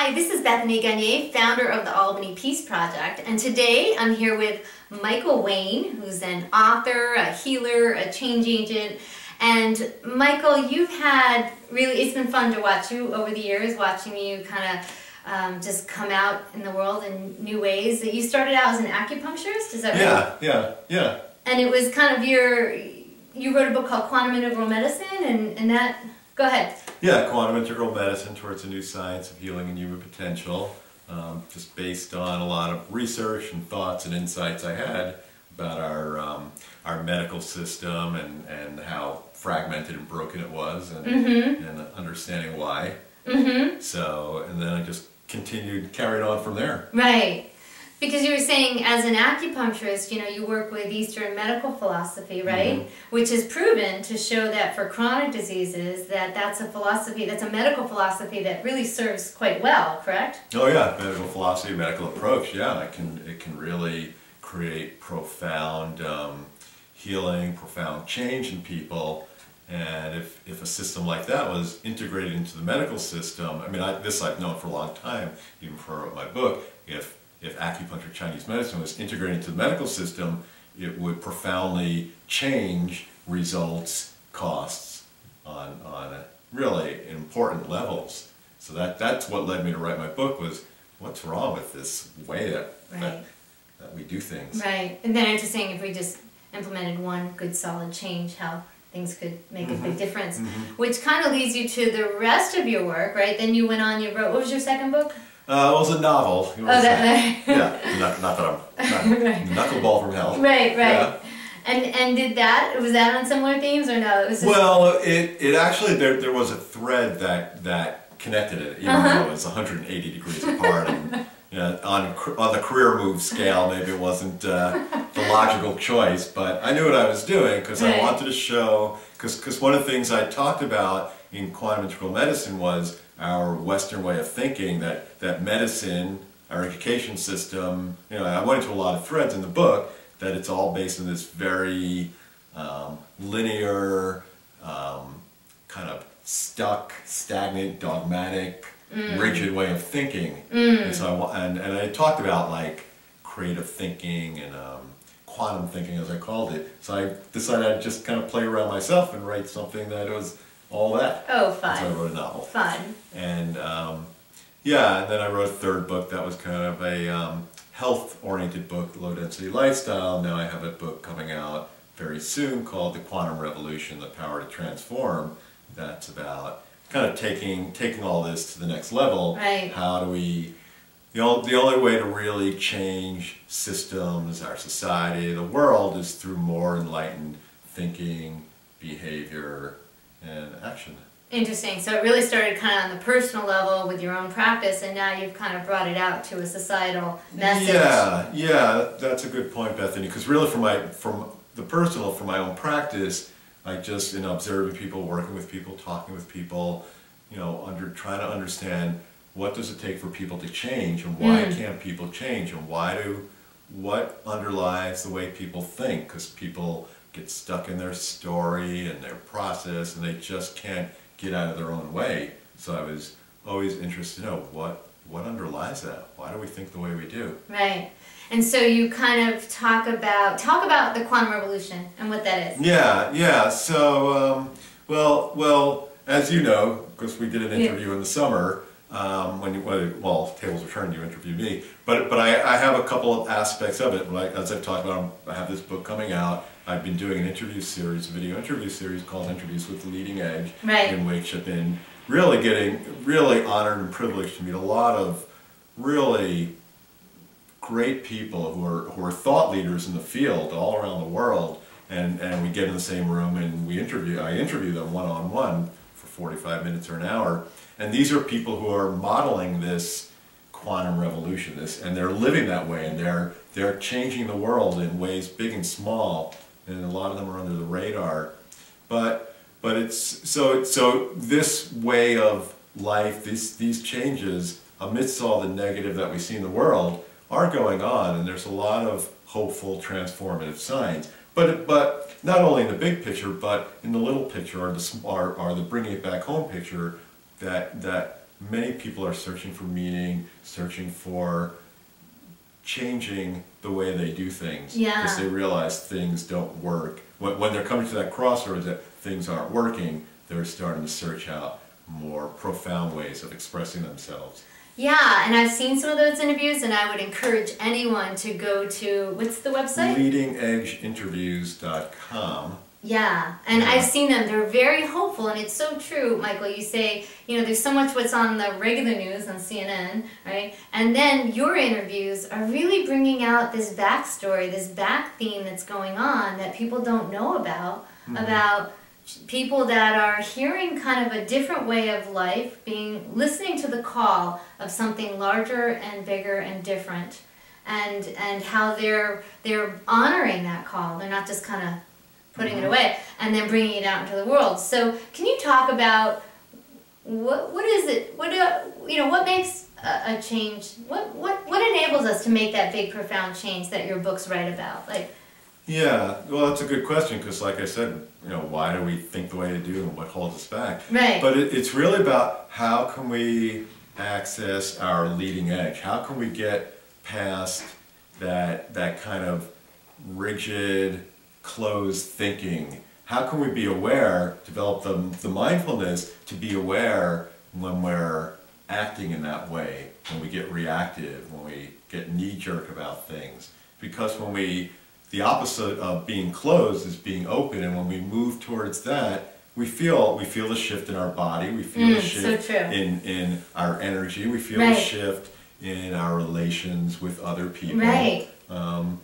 Hi, this is Bethany Gagné, founder of the Albany Peace Project, and today I'm here with Michael Wayne, who's an author, a healer, a change agent. And Michael, you've had really, it's been fun to watch you over the years, watching you kind of just come out in the world in new ways. You started out as an acupuncturist, is that right? Yeah. And it was kind of you wrote a book called Quantum Integral Medicine, and that, go ahead. Yeah, Quantum Integral Medicine Towards a New Science of Healing and Human Potential, just based on a lot of research and thoughts and insights I had about our medical system and how fragmented and broken it was, and understanding why. So, and then I just carried on from there. Right. Because you were saying, as an acupuncturist, you know, you work with Eastern medical philosophy, right? Which is proven to show that for chronic diseases, that's a philosophy, that's a medical philosophy that really serves quite well, correct? Oh yeah, medical philosophy, medical approach, yeah, it can really create profound healing, profound change in people. And if a system like that was integrated into the medical system, I mean, this I've known for a long time, even before I wrote my book, if acupuncture, Chinese medicine was integrated into the medical system, it would profoundly change results, costs on really important levels. So that's what led me to write my book, was what's wrong with this way that we do things. Right. And then interesting, if we just implemented one good solid change, how things could make a big difference. Which kind of leads you to the rest of your work, right? Then you went on, you wrote, what was your second book? It was a novel. Yeah, not that I'm not knuckleball from hell. Right. Yeah. And was that on similar themes or no? It was just... Well, it actually, there was a thread that connected it, even though it was 180 degrees apart. And you know, on the career move scale, maybe it wasn't the logical choice, but I knew what I was doing because I wanted to show, because one of the things I talked about in quantum integral medicine was our Western way of thinking, that medicine, our education system, you know, I went into a lot of threads in the book, that it's all based on this very linear, kind of stuck, stagnant, dogmatic, rigid way of thinking. And so I talked about like creative thinking and quantum thinking, as I called it. So I decided I'd just kind of play around myself and write something that was all that. Oh, fun. So I wrote a novel. Fun. And yeah, and then I wrote a third book that was kind of a health-oriented book, Low Density Lifestyle. Now I have a book coming out very soon called The Quantum Revolution, The Power to Transform. That's about kind of taking all this to the next level. Right. How do we... The only way to really change systems, our society, the world, is through more enlightened thinking, behavior, and action. Interesting. So it really started kind of on the personal level with your own practice, and now you've kind of brought it out to a societal message. Yeah, that's a good point, Bethany. Because really, from the personal, from my own practice, I just in observing people, working with people, talking with people, you know, trying to understand what does it take for people to change, and why can't people change, and what underlies the way people think, because people get stuck in their story and their process, and they just can't get out of their own way. So I was always interested to know what underlies that. Why do we think the way we do? Right. And so you kind of talk about the quantum revolution and what that is. Yeah. So well, as you know, because we did an interview in the summer. Well, tables were turned, you interviewed me, but I have a couple of aspects of it. Like, as I've talked about, I have this book coming out. I've been doing an interview series, a video interview series called Interviews with the Leading Edge, in which I've been really honored and privileged to meet a lot of really great people who are thought leaders in the field all around the world, and we get in the same room and I interview them one-on-one for 45 minutes or an hour. And these are people who are modeling this quantum revolution, and they're living that way, and they're changing the world in ways big and small, and a lot of them are under the radar. But it's so this way of life, these changes amidst all the negative that we see in the world are going on, and there's a lot of hopeful, transformative signs. But not only in the big picture, but in the little picture, or the bringing it back home picture, that many people are searching for meaning, searching for changing the way they do things. Yeah. Because they realize things don't work. When they're coming to that crossroads that things aren't working, they're starting to search out more profound ways of expressing themselves. Yeah, and I've seen some of those interviews, and I would encourage anyone to go to, what's the website? LeadingEdgeInterviews.com. Yeah, and I've seen them. They're very hopeful, and it's so true, Michael. You say, there's so much what's on the regular news on CNN, right? And then your interviews are really bringing out this backstory, this back theme that's going on that people don't know about people that are hearing kind of a different way of life, listening to the call of something larger and bigger and different, and how they're honoring that call. They're not just kind of putting it away and then bringing it out into the world. So can you talk about what is it? What makes a change? What enables us to make that big, profound change that your books write about? Yeah, well, that's a good question because, like I said, why do we think the way we do and what holds us back? Right. But it's really about how can we access our leading edge? How can we get past that kind of rigid, closed thinking? How can we be aware, develop the mindfulness to be aware when we're acting in that way, when we get reactive, when we get knee-jerk about things? Because the opposite of being closed is being open, and when we move towards that, we feel the shift in our body, we feel the shift in our energy, we feel the shift in our relations with other people. Right. And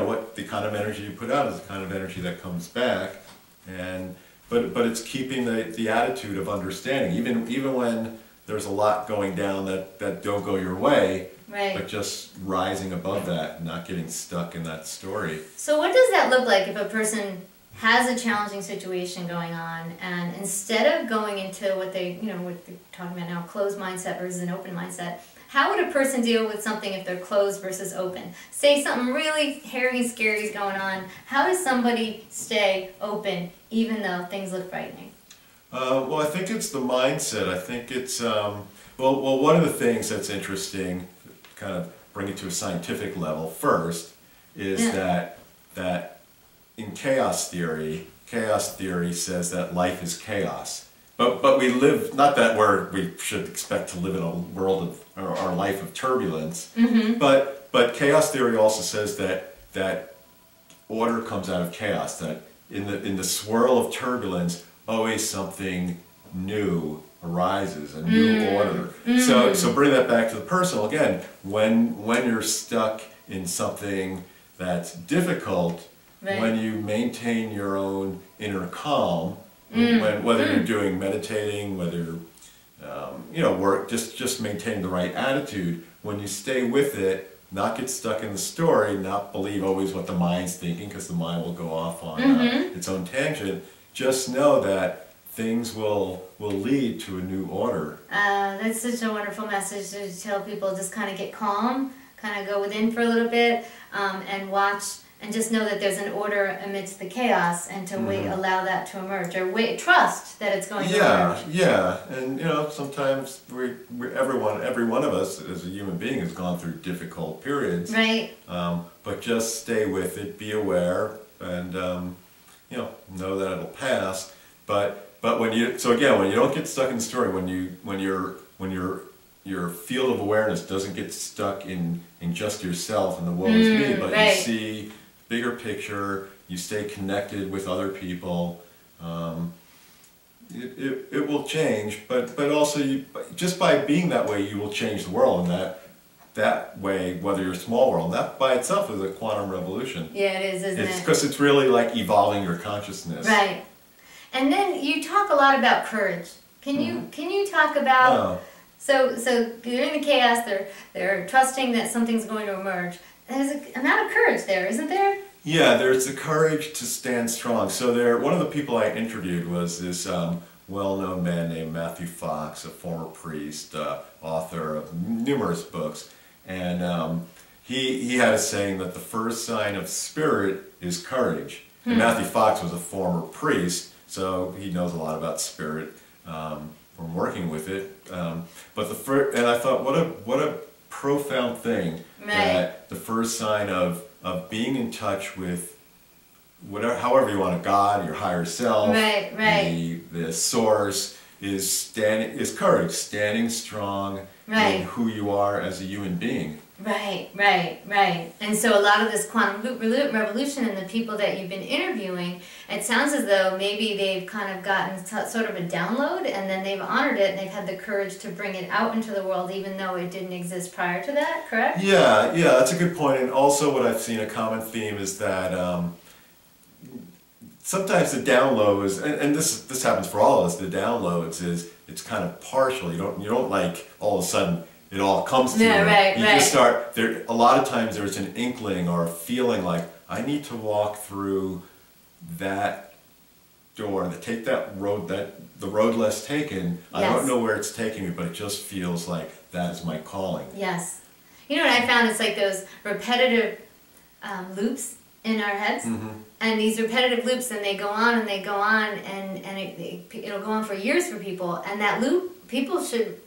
what the kind of energy you put out is the kind of energy that comes back, but it's keeping the attitude of understanding, even when there's a lot going down that don't go your way. Right. But just rising above that, not getting stuck in that story. So what does that look like if a person has a challenging situation going on, and instead of going into what they're talking about now, closed mindset versus an open mindset, how would a person deal with something if they're closed versus open? Say something really hairy and scary is going on. How does somebody stay open even though things look frightening? Well, I think it's the mindset. I think it's, one of the things that's interesting, kind of bring it to a scientific level first, is that in chaos theory says that life is chaos. But we live, not that we should expect to live in a world of, or our life of turbulence, but chaos theory also says that order comes out of chaos, that in the swirl of turbulence, always something new arises, a new order. So bring that back to the personal again. When you're stuck in something that's difficult, when you maintain your own inner calm, whether you're doing meditating, whether work, just maintain the right attitude. When you stay with it, not get stuck in the story, not believe always what the mind's thinking, because the mind will go off on its own tangent. Just know that things will lead to a new order. That's such a wonderful message to tell people. Just kind of get calm, kind of go within for a little bit, and watch, and just know that there's an order amidst the chaos, and to wait, allow that to emerge, or trust that it's going to emerge. Yeah, and sometimes every one of us as a human being has gone through difficult periods. Right. But just stay with it, be aware, and know that it'll pass. But when you don't get stuck in the story, when your field of awareness doesn't get stuck in just yourself and the world is me, but you see bigger picture, you stay connected with other people, it will change. But also just by being that way, you will change the world, and that way, whether you're a small world, that by itself is a quantum revolution. Yeah, it is, isn't it? Because it's really like evolving your consciousness. Right. And then you talk a lot about courage. Can you talk about so you're in the chaos, they're trusting that something's going to emerge. There's an amount of courage there, isn't there? Yeah, there's the courage to stand strong. So one of the people I interviewed was this well-known man named Matthew Fox, a former priest, author of numerous books, and he had a saying that the first sign of spirit is courage. And Matthew Fox was a former priest, so he knows a lot about spirit. working with it. But and I thought, what a profound thing that the first sign of being in touch with whatever, however you want to, God, your higher self, the source, is courage, standing strong in who you are as a human being. Right. And so a lot of this quantum revolution and the people that you've been interviewing, it sounds as though maybe they've kind of gotten sort of a download, and then they've honored it, and they've had the courage to bring it out into the world even though it didn't exist prior to that, correct? Yeah, that's a good point. And also what I've seen, a common theme is that sometimes the downloads, and this happens for all of us, the downloads it's kind of partial. You don't like all of a sudden it all comes to you. You just start there. A lot of times there's an inkling or a feeling like, I need to walk through that door, take that road, the road less taken. I don't know where it's taking me, but it just feels like that is my calling. Yes. You know what I found? It's like those repetitive loops in our heads. And these repetitive loops, and they go on and they go on, and it'll go on for years for people. And that loop, people should,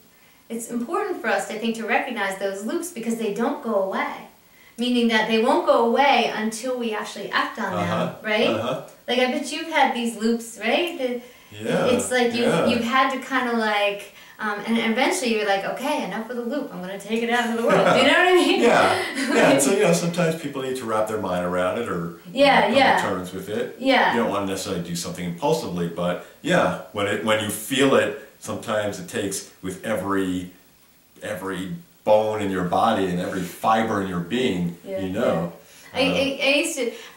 it's important for us, I think, to recognize those loops because they don't go away. Meaning that they won't go away until we actually act on them, right? Like, I bet you've had these loops, right? It's like you've had to kind of like, and eventually you're like, okay, enough of the loop. I'm going to take it out into the world. You know what I mean? And so, sometimes people need to wrap their mind around it or come to terms with it. You don't want to necessarily do something impulsively, but when you feel it, sometimes it takes with every bone in your body and every fiber in your being, I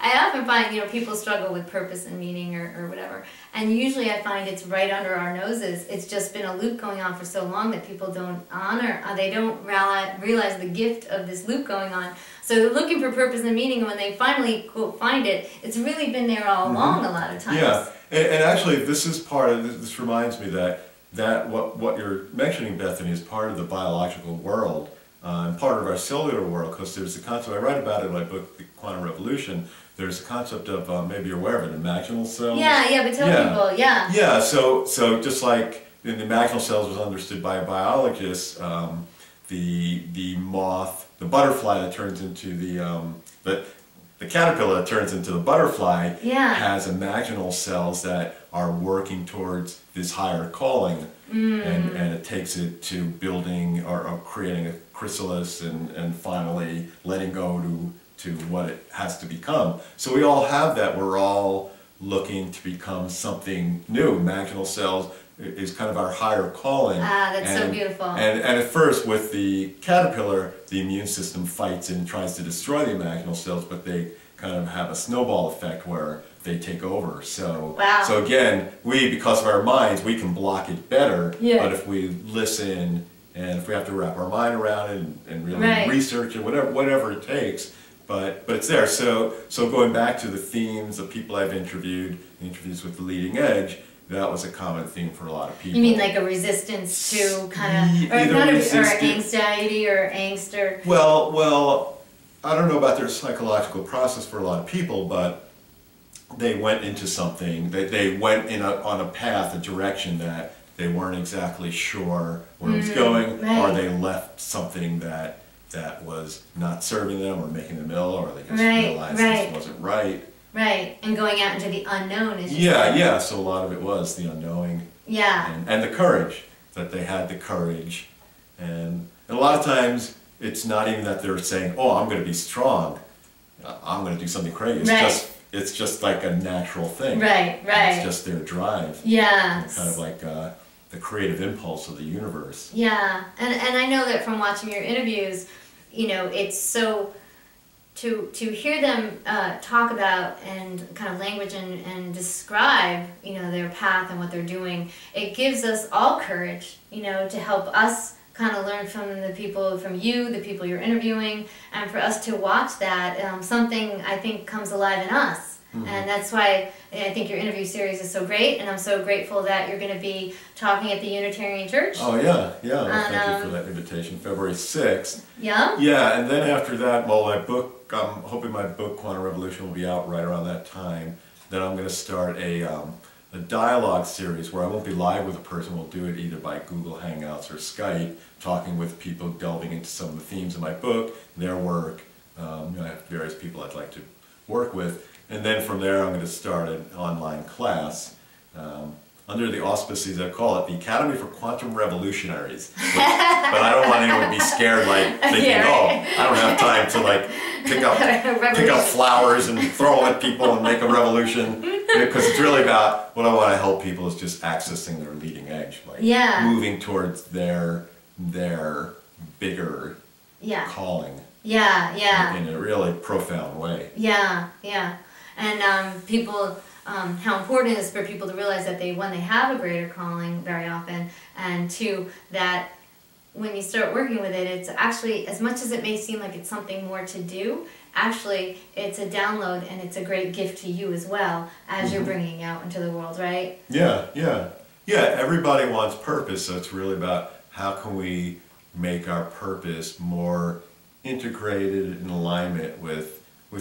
often find, people struggle with purpose and meaning or whatever, and usually I find it's right under our noses. It's just been a loop going on for so long that people don't honor, they don't realize the gift of this loop going on. So they're looking for purpose and meaning, and when they finally, quote, find it, it's really been there all along a lot of times. And actually this is part of, this reminds me that what you're mentioning, Bethany, is part of the biological world. And part of our cellular world, because there's the concept, I write about it in my book, The Quantum Revolution, there's a concept of, maybe you're aware of it, imaginal cells. But tell people, so just like the imaginal cells was understood by biologists, the moth, the butterfly that turns into the caterpillar that turns into the butterfly has imaginal cells that are working towards this higher calling, and it takes it to building or creating a chrysalis and finally letting go to what it has to become. So we all have that. We're all looking to become something new. Imaginal cells is kind of our higher calling. That's so beautiful. And at first, with the caterpillar, the immune system fights and tries to destroy the imaginal cells, but they kind of have a snowball effect where they take over. So, so again, because of our minds, we can block it better. But if we listen and if we have to wrap our mind around it and really research it, whatever it takes, but it's there. So going back to the themes of people I've interviewed, interviews with the leading edge, that was a common theme for a lot of people. You mean like a resistance to kind of, or anxiety or angst or? Well, I don't know about their psychological process for a lot of people, but they went into something, they went on a path, a direction that they weren't exactly sure where it was going, or they left something that was not serving them or making them ill, or they just realized this wasn't right. And going out into the unknown is so a lot of it was the unknowing. And the courage, that they had the courage. And a lot of times, it's not even that they're saying, oh, I'm going to be strong, I'm going to do something crazy. It's just like a natural thing. It's just their drive. Kind of like the creative impulse of the universe. And I know that from watching your interviews, it's so, to hear them talk about and kind of language and describe, their path and what they're doing, it gives us all courage, to help us kind of learn from the people, from you, the people you're interviewing, and for us to watch that, something I think comes alive in us. And that's why I think your interview series is so great, and I'm so grateful that you're going to be talking at the Unitarian Church. Oh yeah. Well, thank you for that invitation. February 6th. Yeah, and then after that, well, my book, I'm hoping my book, Quantum Revolution, will be out right around that time. Then I'm going to start a a dialogue series where I won't be live with a person. We'll do it either by Google Hangouts or Skype, talking with people, delving into some of the themes of my book, their work. I have various people I'd like to work with. And then from there, I'm going to start an online class under the auspices, I call it the Academy for Quantum Revolutionaries. But I don't want anyone to be scared, like thinking, oh, I don't have time to like pick up flowers and throw them at people and make a revolution. Because it's really about what I want to help people is just accessing their leading edge, like moving towards their bigger calling. In a really profound way. And people, how important it is for people to realize that one, they have a greater calling very often, and two, that when you start working with it, it's actually, as much as it may seem like it's something more to do, actually it's a download and it's a great gift to you as well as you're bringing out into the world, right? Yeah, everybody wants purpose, so it's really about how can we make our purpose more integrated in alignment with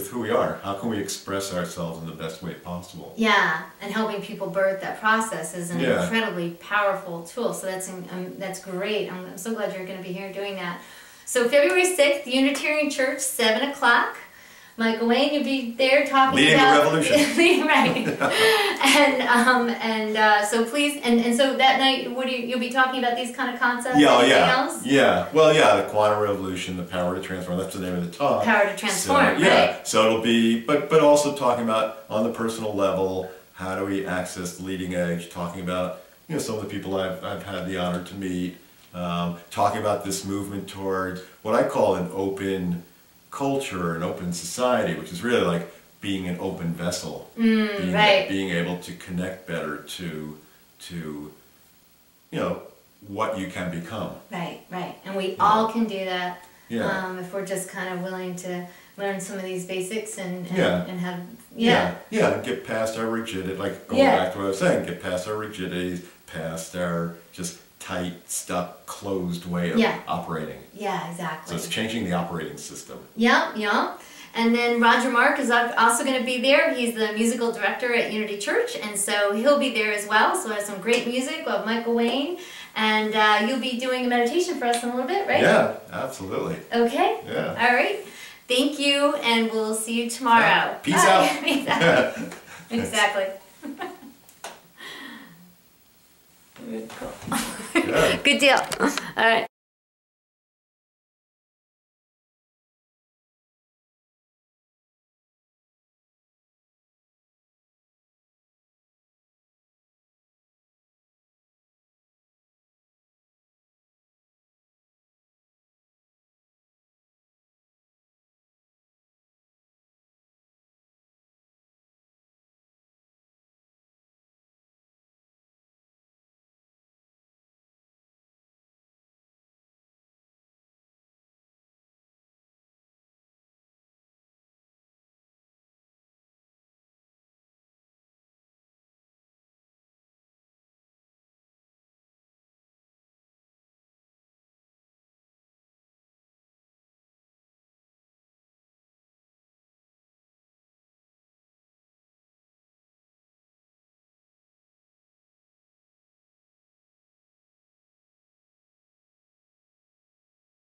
who we are. How can we express ourselves in the best way possible? Yeah, and helping people birth that process is an incredibly powerful tool. So that's great. I'm so glad you're going to be here doing that. So February 6th, Unitarian Church, 7 o'clock. Michael Wayne, you'll be there talking leading about... the revolution. Right. So please, and so that night, you'll be talking about these kind of concepts? Anything else? Well, the quantum revolution, the power to transform, that's the name of the talk. Power to transform, so, right. So it'll be, but also talking about, on the personal level, how do we access the leading edge, talking about, some of the people I've had the honor to meet, talking about this movement towards what I call an open culture, an open society, which is really like being an open vessel, being able to connect better to what you can become. Right, and we all can do that if we're just kind of willing to learn some of these basics and have and get past our rigidity, like going back to what I was saying, get past our rigidities, past our just tight, stuck, closed way of operating. Yeah, exactly. So it's changing the operating system. Yeah. And then Roger Mark is also going to be there. He's the musical director at Unity Church, and so he'll be there as well. So there's some great music of Michael Wayne, and you'll be doing a meditation for us in a little bit, right? Yeah, absolutely. Okay. Yeah. All right. Thank you, and we'll see you tomorrow. Yeah. Peace out. Peace out. Exactly. Good deal. All right.